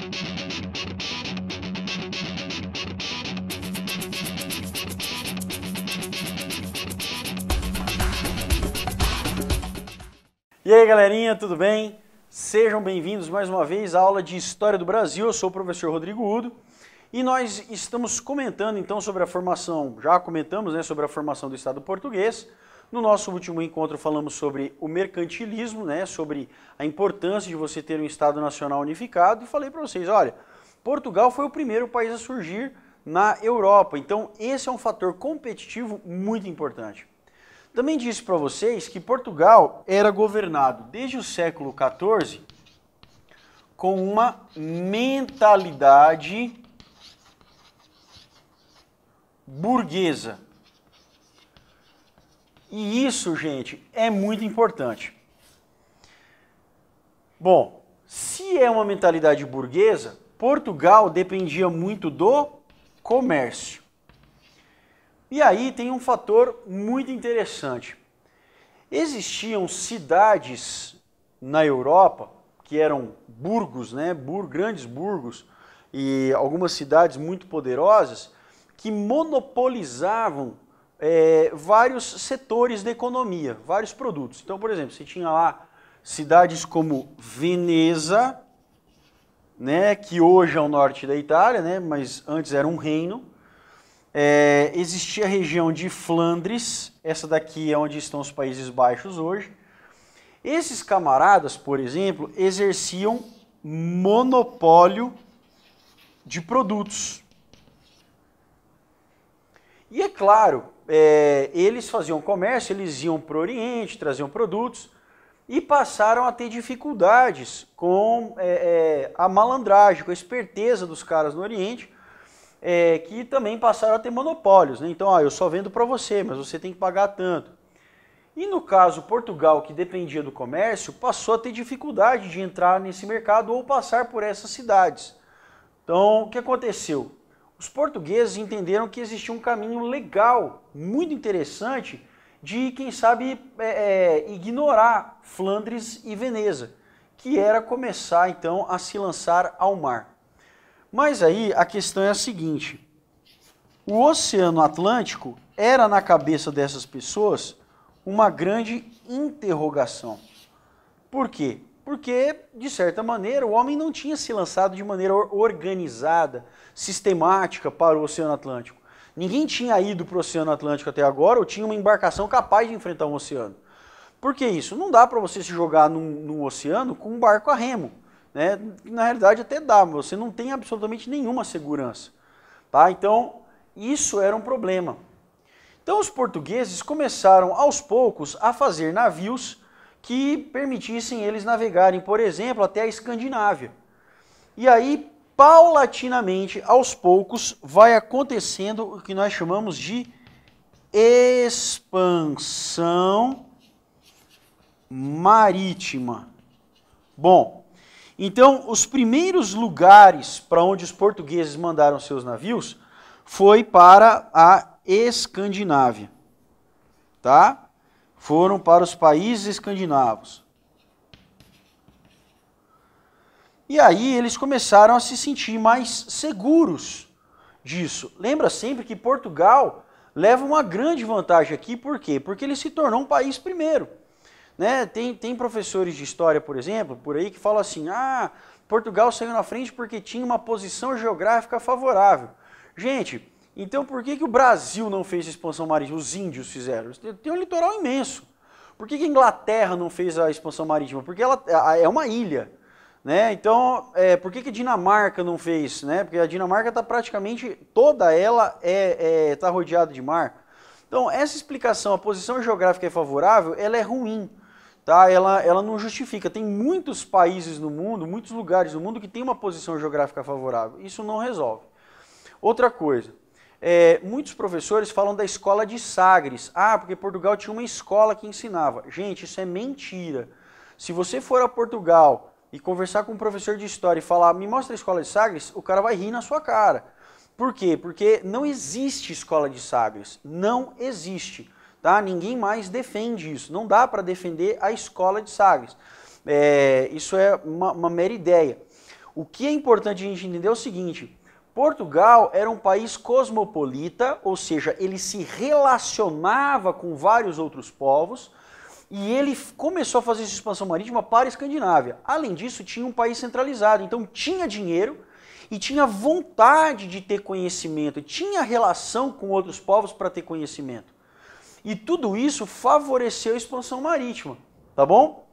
E aí galerinha, tudo bem? Sejam bem-vindos mais uma vez à aula de História do Brasil. Eu sou o professor Rodrigo Udo e nós estamos comentando então sobre a formação, já comentamos, né, sobre a formação do Estado português. No nosso último encontro falamos sobre o mercantilismo, né, sobre a importância de você ter um Estado nacional unificado e falei para vocês, olha, Portugal foi o primeiro país a surgir na Europa, então esse é um fator competitivo muito importante. Também disse para vocês que Portugal era governado desde o século XIV com uma mentalidade burguesa. E isso, gente, é muito importante. Bom, se é uma mentalidade burguesa, Portugal dependia muito do comércio. E aí tem um fator muito interessante. Existiam cidades na Europa que eram burgos, né, grandes burgos e algumas cidades muito poderosas que monopolizavam vários setores da economia, vários produtos. Então, por exemplo, você tinha lá cidades como Veneza, né, que hoje é o norte da Itália, né, mas antes era um reino. Existia a região de Flandres, essa daqui é onde estão os Países Baixos hoje. Esses camaradas, por exemplo, exerciam monopólio de produtos. E é claro, eles faziam comércio, eles iam para o Oriente, traziam produtos e passaram a ter dificuldades com a malandragem, com a esperteza dos caras no Oriente, que também passaram a ter monopólios, né? Então, eu só vendo para você, mas você tem que pagar tanto. E no caso, Portugal, que dependia do comércio, passou a ter dificuldade de entrar nesse mercado ou passar por essas cidades. Então, o que aconteceu? Os portugueses entenderam que existia um caminho legal, muito interessante, de, quem sabe, ignorar Flandres e Veneza, que era começar, então, a se lançar ao mar. Mas aí a questão é a seguinte, o Oceano Atlântico era na cabeça dessas pessoas uma grande interrogação. Por quê? Porque, de certa maneira, o homem não tinha se lançado de maneira organizada, sistemática para o Oceano Atlântico. Ninguém tinha ido para o Oceano Atlântico até agora ou tinha uma embarcação capaz de enfrentar um oceano. Por que isso? Não dá para você se jogar num oceano com um barco a remo. Né? Na realidade até dá, mas você não tem absolutamente nenhuma segurança. Tá? Então, isso era um problema. Então, os portugueses começaram aos poucos a fazer navios que permitissem eles navegarem, por exemplo, até a Escandinávia. E aí, paulatinamente, aos poucos, vai acontecendo o que nós chamamos de expansão marítima. Bom, então, os primeiros lugares para onde os portugueses mandaram seus navios foi para a Escandinávia, tá? Foram para os países escandinavos. E aí eles começaram a se sentir mais seguros disso. Lembra sempre que Portugal leva uma grande vantagem aqui, por quê? Porque ele se tornou um país primeiro. Né? Tem professores de história, por exemplo, por aí que falam assim, Portugal saiu na frente porque tinha uma posição geográfica favorável. Gente, então por que o Brasil não fez expansão marítima? Os índios fizeram. Tem um litoral imenso. Por que a Inglaterra não fez a expansão marítima? Porque ela é uma ilha. Né? Então, por que a Dinamarca não fez? Né? Porque a Dinamarca está praticamente, toda ela está rodeada de mar. Então, essa explicação, a posição geográfica é favorável, ela é ruim. Tá? Ela não justifica. Tem muitos países no mundo, muitos lugares no mundo que tem uma posição geográfica favorável. Isso não resolve. Outra coisa, muitos professores falam da escola de Sagres. Porque Portugal tinha uma escola que ensinava. Gente, isso é mentira. Se você for a Portugal e conversar com um professor de história e falar, me mostra a escola de Sagres, o cara vai rir na sua cara. Por quê? Porque não existe escola de Sagres. Não existe. Tá? Ninguém mais defende isso. Não dá para defender a escola de Sagres. Isso é uma mera ideia. O que é importante a gente entender é o seguinte: Portugal era um país cosmopolita, ou seja, ele se relacionava com vários outros povos e ele começou a fazer essa expansão marítima para a Escandinávia. Além disso, tinha um país centralizado, então tinha dinheiro e tinha vontade de ter conhecimento, tinha relação com outros povos para ter conhecimento. E tudo isso favoreceu a expansão marítima, tá bom?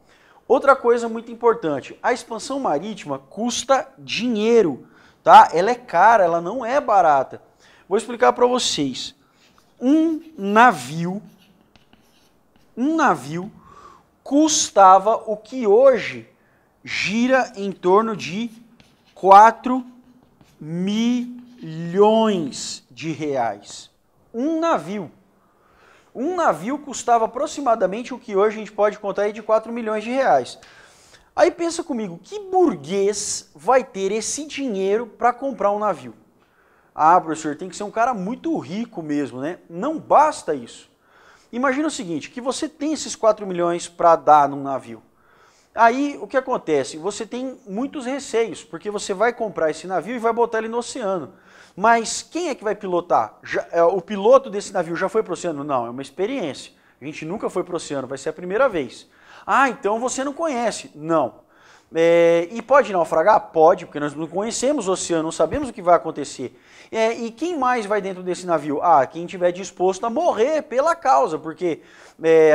Outra coisa muito importante, a expansão marítima custa dinheiro, tá? Ela é cara, ela não é barata. Vou explicar para vocês. Um navio custava o que hoje gira em torno de 4 milhões de reais. Um navio. Um navio custava aproximadamente o que hoje a gente pode contar aí de 4 milhões de reais. Aí pensa comigo, que burguês vai ter esse dinheiro para comprar um navio? Ah, professor, tem que ser um cara muito rico mesmo, né? Não basta isso. Imagina o seguinte, que você tem esses 4 milhões para dar num navio. Aí, o que acontece? Você tem muitos receios, porque você vai comprar esse navio e vai botar ele no oceano. Mas quem é que vai pilotar? O piloto desse navio já foi para o oceano? Não, é uma experiência. A gente nunca foi para o oceano, vai ser a primeira vez. Ah, então você não conhece. Não. E pode naufragar? Pode, porque nós não conhecemos o oceano, não sabemos o que vai acontecer. E quem mais vai dentro desse navio? Ah, quem estiver disposto a morrer pela causa, porque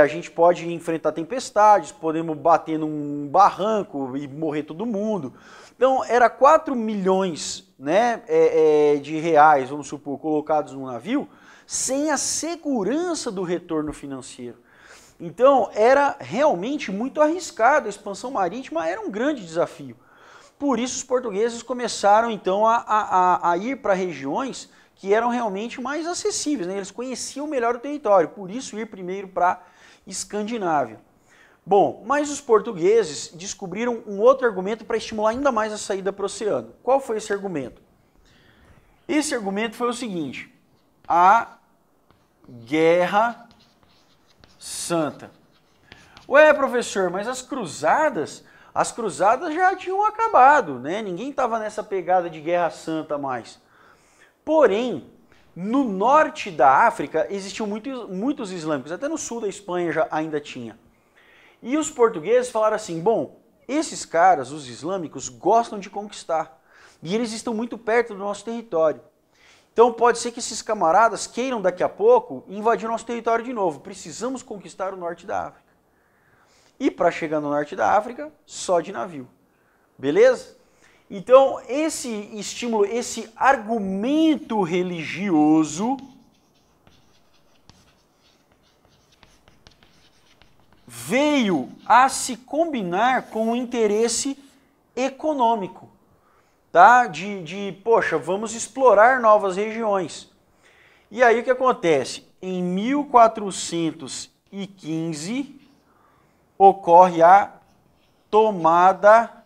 a gente pode enfrentar tempestades, podemos bater num barranco e morrer todo mundo. Então, era 4 milhões, né, de reais, vamos supor, colocados num navio, sem a segurança do retorno financeiro. Então, era realmente muito arriscado, a expansão marítima era um grande desafio. Por isso, os portugueses começaram, então, a ir para regiões que eram realmente mais acessíveis, né? Eles conheciam melhor o território, por isso ir primeiro para a Escandinávia. Bom, mas os portugueses descobriram um outro argumento para estimular ainda mais a saída para o oceano. Qual foi esse argumento? Esse argumento foi o seguinte: a Guerra Santa. Ué, professor, mas as cruzadas já tinham acabado, né? Ninguém estava nessa pegada de Guerra Santa mais. Porém, no norte da África existiam muitos islâmicos, até no sul da Espanha já ainda tinha. E os portugueses falaram assim, bom, esses caras, os islâmicos, gostam de conquistar. E eles estão muito perto do nosso território. Então pode ser que esses camaradas queiram daqui a pouco invadir o nosso território de novo. Precisamos conquistar o norte da África. E para chegar no norte da África, só de navio. Beleza? Então esse estímulo, esse argumento religioso veio a se combinar com o interesse econômico, tá? Poxa, vamos explorar novas regiões. E aí o que acontece? Em 1415 ocorre a tomada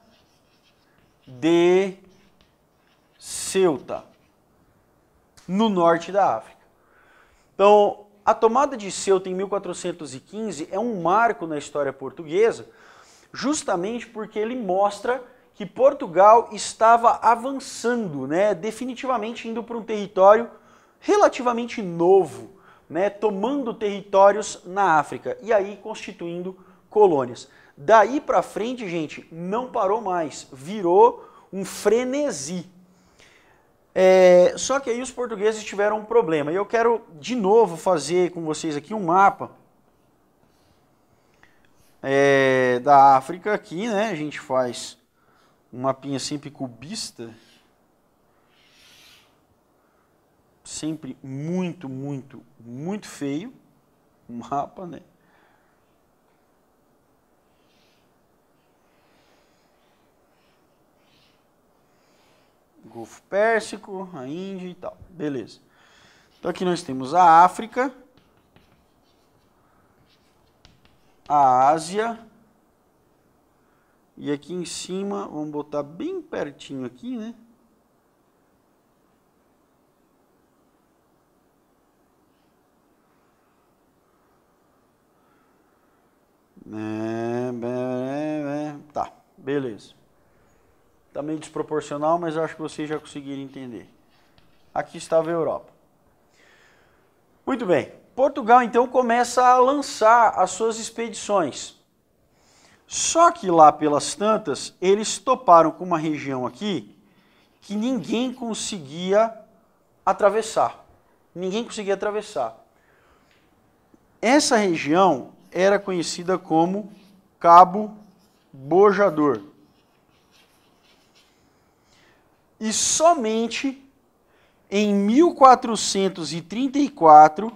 de Ceuta, no norte da África. Então, a tomada de Ceuta em 1415 é um marco na história portuguesa, justamente porque ele mostra que Portugal estava avançando, né, definitivamente indo para um território relativamente novo, né, tomando territórios na África e aí constituindo colônias. Daí para frente, gente, não parou mais, virou um frenesi. Só que aí os portugueses tiveram um problema. E eu quero de novo fazer com vocês aqui um mapa da África aqui, né? A gente faz um mapinha sempre cubista. Sempre muito, muito, muito feio. O mapa, né? Golfo Pérsico, a Índia e tal. Beleza. Então aqui nós temos a África, a Ásia, e aqui em cima, vamos botar bem pertinho aqui, né? Tá, beleza. Está meio desproporcional, mas eu acho que vocês já conseguiram entender. Aqui estava a Europa. Muito bem. Portugal, então, começa a lançar as suas expedições. Só que lá pelas tantas, eles toparam com uma região aqui que ninguém conseguia atravessar. Ninguém conseguia atravessar. Essa região era conhecida como Cabo Bojador. E somente em 1434,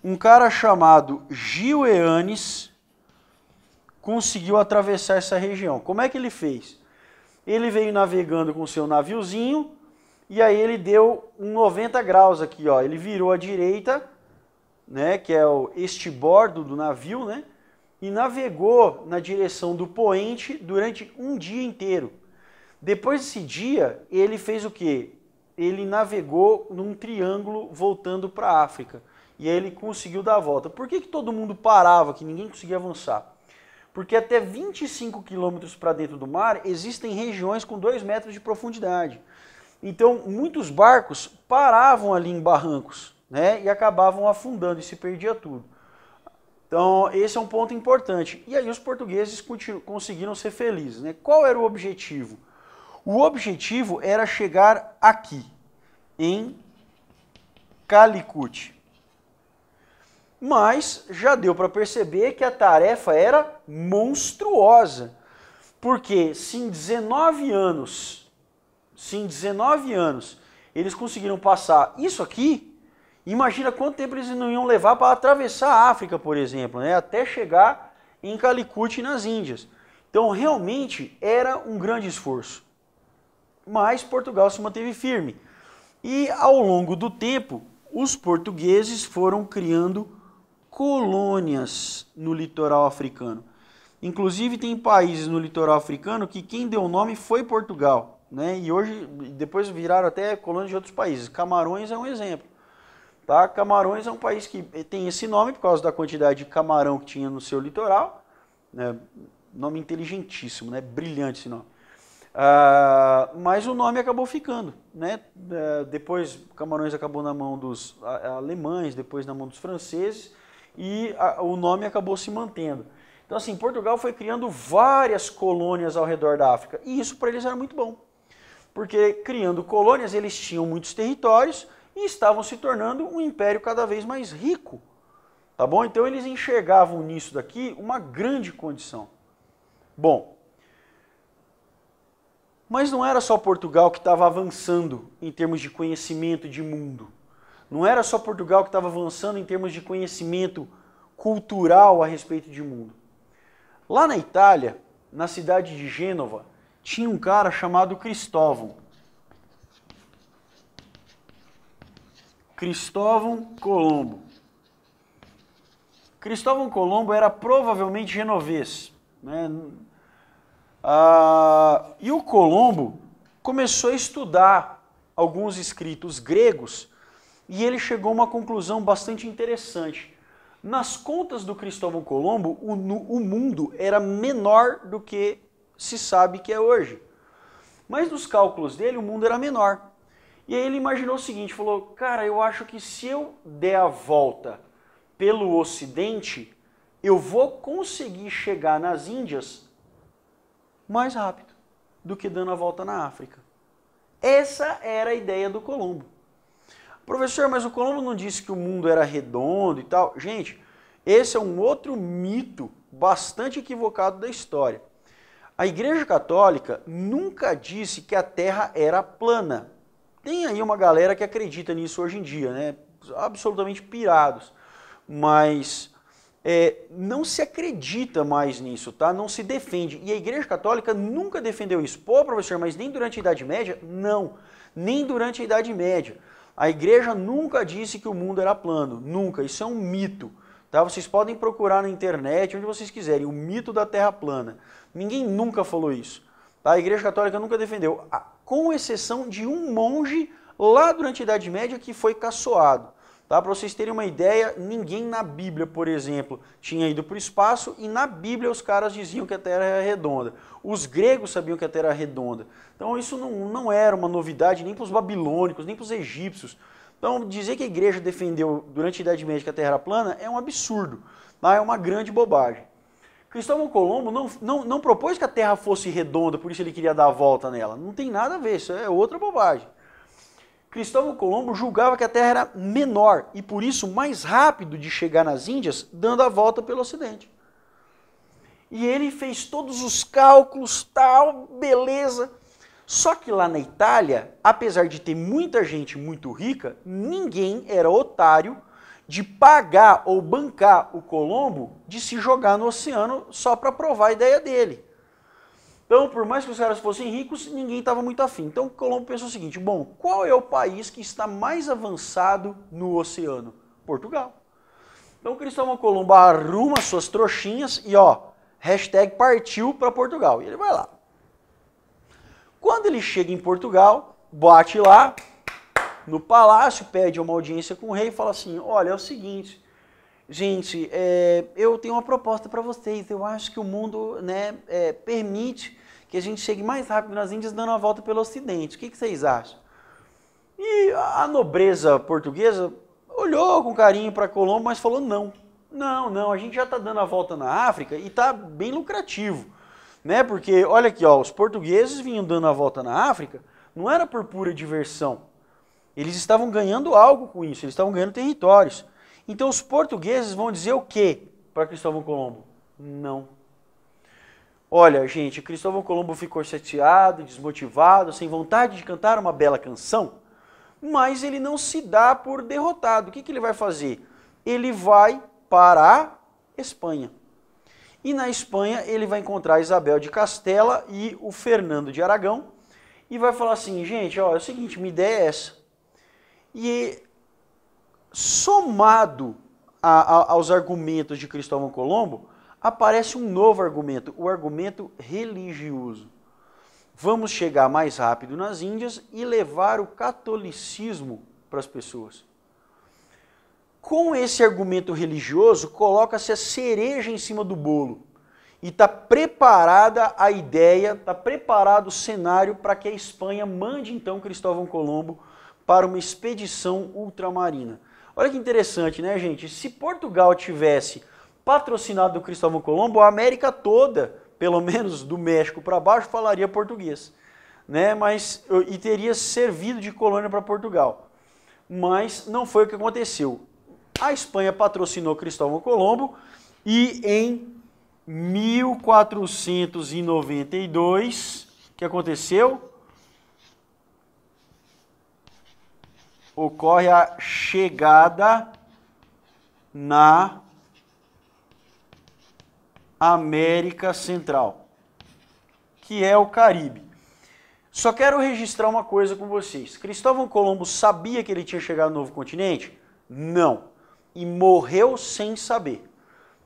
um cara chamado Gil Eanes conseguiu atravessar essa região. Como é que ele fez? Ele veio navegando com seu naviozinho e aí ele deu um 90 graus aqui, ó. Ele virou à direita, né, que é o estibordo do navio, né, e navegou na direção do poente durante um dia inteiro. Depois desse dia, ele fez o quê? Ele navegou num triângulo voltando para a África. E aí ele conseguiu dar a volta. Por que todo mundo parava, que ninguém conseguia avançar? Porque até 25 quilômetros para dentro do mar, existem regiões com 2 metros de profundidade. Então, muitos barcos paravam ali em barrancos, né, e acabavam afundando e se perdia tudo. Então, esse é um ponto importante. E aí os portugueses conseguiram ser felizes, né? Qual era o objetivo? O objetivo era chegar aqui, em Calicut. Mas já deu para perceber que a tarefa era monstruosa. Porque se em 19 anos, eles conseguiram passar isso aqui, imagina quanto tempo eles não iam levar para atravessar a África, por exemplo, né? Até chegar em Calicut, nas Índias. Então, realmente, era um grande esforço. Mas Portugal se manteve firme. E, ao longo do tempo, os portugueses foram criando colônias no litoral africano. Inclusive, tem países no litoral africano que quem deu o nome foi Portugal, né? E hoje, depois viraram até colônias de outros países. Camarões é um exemplo. Tá? Camarões é um país que tem esse nome por causa da quantidade de camarão que tinha no seu litoral. Né? Nome inteligentíssimo, né? Brilhante esse nome. Mas o nome acabou ficando, né? Depois Camarões acabou na mão dos alemães, depois na mão dos franceses, e o nome acabou se mantendo. Então, assim, Portugal foi criando várias colônias ao redor da África, e isso para eles era muito bom, porque criando colônias eles tinham muitos territórios e estavam se tornando um império cada vez mais rico, tá bom? Então eles enxergavam nisso daqui uma grande condição. Bom, mas não era só Portugal que estava avançando em termos de conhecimento de mundo. Não era só Portugal que estava avançando em termos de conhecimento cultural a respeito de mundo. Lá na Itália, na cidade de Gênova, tinha um cara chamado Cristóvão. Cristóvão Colombo. Cristóvão Colombo era provavelmente genovês, né? E o Colombo começou a estudar alguns escritos gregos e ele chegou a uma conclusão bastante interessante. Nas contas do Cristóvão Colombo, o mundo era menor do que se sabe que é hoje. Mas nos cálculos dele, o mundo era menor. E aí ele imaginou o seguinte, falou, cara, eu acho que se eu der a volta pelo Ocidente, eu vou conseguir chegar nas Índias mais rápido do que dando a volta na África. Essa era a ideia do Colombo. Professor, mas o Colombo não disse que o mundo era redondo e tal? Gente, esse é um outro mito bastante equivocado da história. A Igreja Católica nunca disse que a Terra era plana. Tem aí uma galera que acredita nisso hoje em dia, né? Absolutamente pirados. Mas não se acredita mais nisso, tá? Não se defende. E a Igreja Católica nunca defendeu isso. Pô, professor, mas nem durante a Idade Média? Não, nem durante a Idade Média. A Igreja nunca disse que o mundo era plano, nunca. Isso é um mito. Tá? Vocês podem procurar na internet, onde vocês quiserem, o mito da Terra plana. Ninguém nunca falou isso. Tá? A Igreja Católica nunca defendeu, com exceção de um monge lá durante a Idade Média que foi caçoado. Tá? Para vocês terem uma ideia, ninguém na Bíblia, por exemplo, tinha ido para o espaço e na Bíblia os caras diziam que a Terra era redonda. Os gregos sabiam que a Terra era redonda. Então isso não era uma novidade nem para os babilônicos, nem para os egípcios. Então dizer que a igreja defendeu durante a Idade Média que a Terra era plana é um absurdo, tá? É uma grande bobagem. Cristóvão Colombo não propôs que a Terra fosse redonda, por isso ele queria dar a volta nela. Não tem nada a ver, isso é outra bobagem. Cristóvão Colombo julgava que a Terra era menor e por isso mais rápido de chegar nas Índias, dando a volta pelo Ocidente. E ele fez todos os cálculos, tal, beleza. Só que lá na Itália, apesar de ter muita gente muito rica, ninguém era otário de pagar ou bancar o Colombo de se jogar no oceano só para provar a ideia dele. Então, por mais que os caras fossem ricos, ninguém estava muito afim. Então, o Colombo pensou o seguinte, bom, qual é o país que está mais avançado no oceano? Portugal. Então, Cristóvão Colombo arruma suas trouxinhas e, ó, hashtag partiu para Portugal. E ele vai lá. Quando ele chega em Portugal, bate lá no palácio, pede uma audiência com o rei e fala assim, olha, é o seguinte, gente, eu tenho uma proposta para vocês, eu acho que o mundo, né, permite que a gente chegue mais rápido nas Índias dando a volta pelo Ocidente, o que vocês acham? E a nobreza portuguesa olhou com carinho para Colombo, mas falou não, a gente já está dando a volta na África e está bem lucrativo, né, porque olha aqui, ó, os portugueses vinham dando a volta na África, não era por pura diversão, eles estavam ganhando algo com isso, eles estavam ganhando territórios. Então os portugueses vão dizer o quê para Cristóvão Colombo? Não. Olha, gente, Cristóvão Colombo ficou chateado, desmotivado, sem vontade de cantar uma bela canção, mas ele não se dá por derrotado. O que ele vai fazer? Ele vai para a Espanha. E na Espanha ele vai encontrar Isabel de Castela e o Fernando de Aragão e vai falar assim, gente, ó, é o seguinte, minha ideia é essa. E somado aos argumentos de Cristóvão Colombo, aparece um novo argumento, o argumento religioso. Vamos chegar mais rápido nas Índias e levar o catolicismo para as pessoas. Com esse argumento religioso, coloca-se a cereja em cima do bolo. E está preparada a ideia, está preparado o cenário para que a Espanha mande então Cristóvão Colombo para uma expedição ultramarina. Olha que interessante, né, gente? Se Portugal tivesse patrocinado o Cristóvão Colombo, a América toda, pelo menos do México para baixo, falaria português, né? E teria servido de colônia para Portugal. Mas não foi o que aconteceu. A Espanha patrocinou Cristóvão Colombo e em 1492, o que aconteceu? Ocorre a chegada na América Central, que é o Caribe. Só quero registrar uma coisa com vocês. Cristóvão Colombo sabia que ele tinha chegado no novo continente? Não. E morreu sem saber.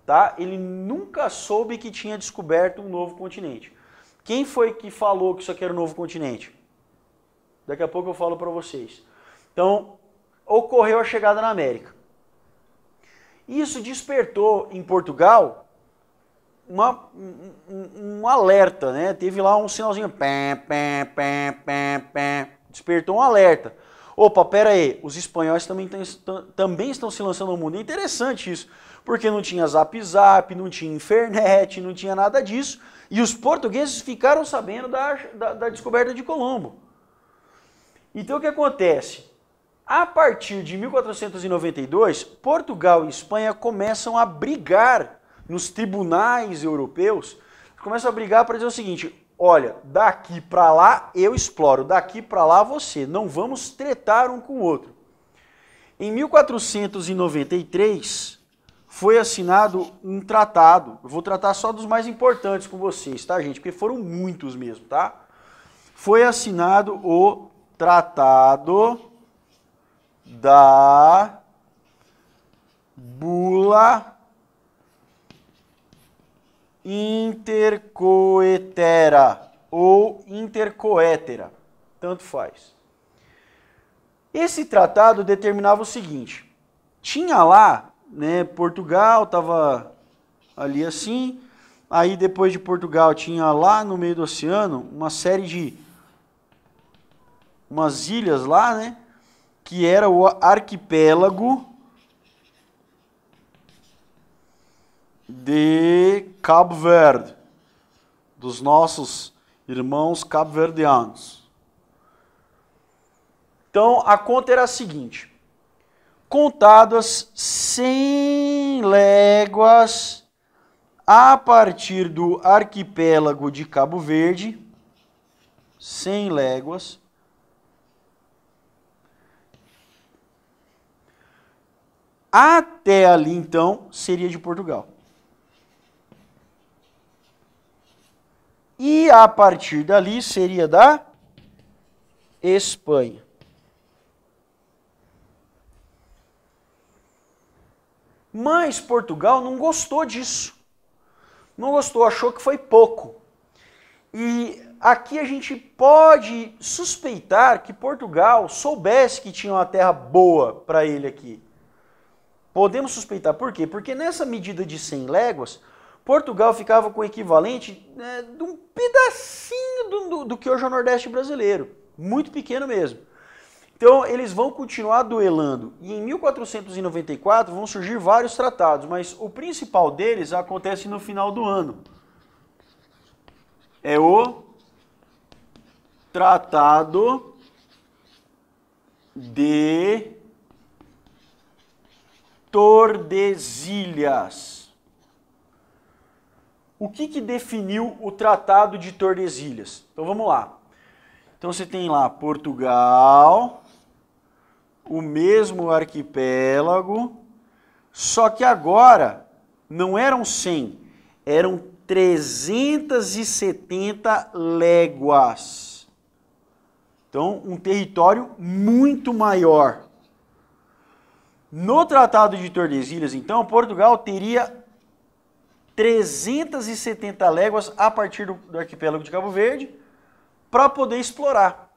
Tá? Ele nunca soube que tinha descoberto um novo continente. Quem foi que falou que isso aqui era um novo continente? Daqui a pouco eu falo para vocês. Então, ocorreu a chegada na América. Isso despertou em Portugal um alerta, né? Teve lá um sinalzinho, despertou um alerta. Opa, pera aí, os espanhóis também estão se lançando ao mundo. É interessante isso, porque não tinha Zap Zap, não tinha internet, não tinha nada disso, e os portugueses ficaram sabendo da descoberta de Colombo. Então o que acontece? A partir de 1492, Portugal e Espanha começam a brigar nos tribunais europeus, começam a brigar para dizer o seguinte, olha, daqui para lá eu exploro, daqui para lá você, não vamos tretar um com o outro. Em 1493, foi assinado um tratado, eu vou tratar só dos mais importantes com vocês, tá, gente? Porque foram muitos mesmo, tá? Foi assinado o Tratado da Bula Intercoetera ou Intercoétera, tanto faz. Esse tratado determinava o seguinte, tinha lá, né, Portugal estava ali assim, aí depois de Portugal tinha lá no meio do oceano uma série de umas ilhas lá, né, que era o arquipélago de Cabo Verde, dos nossos irmãos cabo-verdianos. Então, a conta era a seguinte: contadas 100 léguas a partir do arquipélago de Cabo Verde, 100 léguas, até ali, então, seria de Portugal. E a partir dali seria da Espanha. Mas Portugal não gostou disso. Não gostou, achou que foi pouco. E aqui a gente pode suspeitar que Portugal soubesse que tinha uma terra boa para ele aqui. Podemos suspeitar por quê? Porque nessa medida de 100 léguas, Portugal ficava com o equivalente, né, de um pedacinho do que hoje é o Nordeste brasileiro. Muito pequeno mesmo. Então, eles vão continuar duelando. E em 1494 vão surgir vários tratados, mas o principal deles acontece no final do ano. É o Tratado de Tordesilhas. O que definiu o Tratado de Tordesilhas? Então vamos lá. Então você tem lá Portugal, o mesmo arquipélago, só que agora não eram 100, eram 370 léguas. Então, um território muito maior. No Tratado de Tordesilhas, então, Portugal teria 370 léguas a partir do arquipélago de Cabo Verde para poder explorar.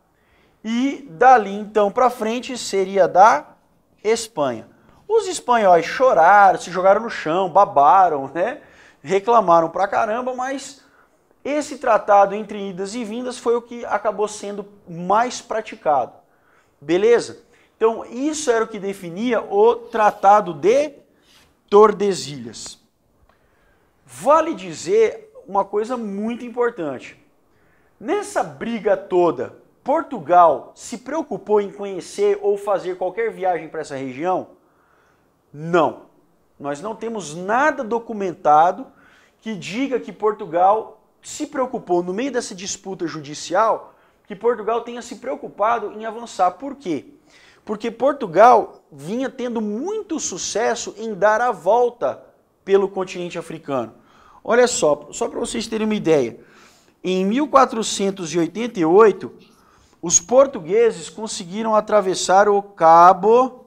E dali então para frente seria da Espanha. Os espanhóis choraram, se jogaram no chão, babaram, né? Reclamaram pra caramba, mas esse tratado entre idas e vindas foi o que acabou sendo mais praticado. Beleza? Então isso era o que definia o Tratado de Tordesilhas. Vale dizer uma coisa muito importante. Nessa briga toda, Portugal se preocupou em conhecer ou fazer qualquer viagem para essa região? Não. Nós não temos nada documentado que diga que Portugal se preocupou, no meio dessa disputa judicial, que Portugal tenha se preocupado em avançar. Por quê? Porque Portugal vinha tendo muito sucesso em dar a volta pelo continente africano. Olha só para vocês terem uma ideia. Em 1488, os portugueses conseguiram atravessar o Cabo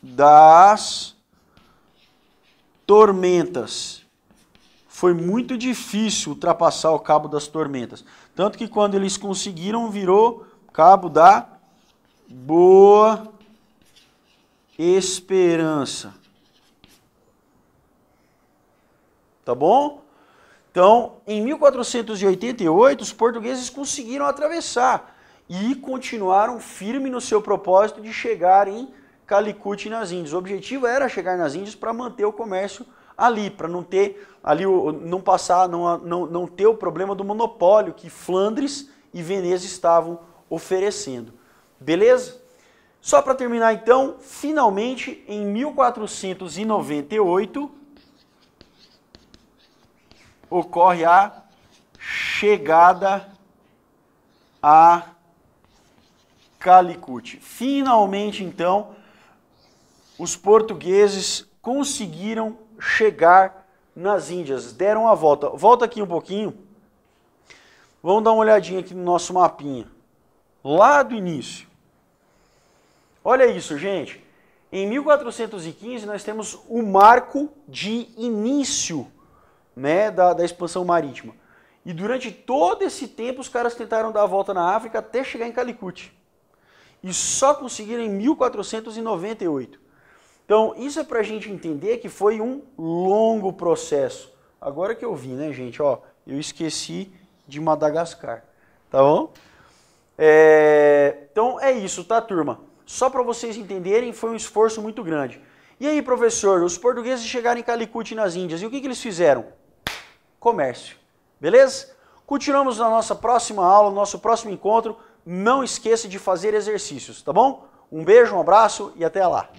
das Tormentas. Foi muito difícil ultrapassar o Cabo das Tormentas. Tanto que quando eles conseguiram, virou Cabo da Boa Esperança. Tá bom? Então, em 1488, os portugueses conseguiram atravessar e continuaram firme no seu propósito de chegar em Calicut e nas Índias. O objetivo era chegar nas Índias para manter o comércio ali, para não ter ali não ter o problema do monopólio que Flandres e Veneza estavam oferecendo. Beleza? Só para terminar então, finalmente em 1498 ocorre a chegada a Calicut. Finalmente, então, os portugueses conseguiram chegar nas Índias, deram a volta. Volta aqui um pouquinho. Vamos dar uma olhadinha aqui no nosso mapinha. Lá do início. Olha isso, gente. Em 1415 nós temos o marco de início, né, da expansão marítima. E durante todo esse tempo os caras tentaram dar a volta na África até chegar em Calicut. E só conseguiram em 1498. Então, isso é para a gente entender que foi um longo processo. Agora que eu vi, né, gente? Ó, eu esqueci de Madagascar, tá bom? Então, é isso, tá, turma? Só para vocês entenderem, foi um esforço muito grande. E aí, professor, os portugueses chegaram em Calicut, nas Índias, e o que eles fizeram? Comércio, beleza? Continuamos na nossa próxima aula, no nosso próximo encontro. Não esqueça de fazer exercícios, tá bom? Um beijo, um abraço e até lá!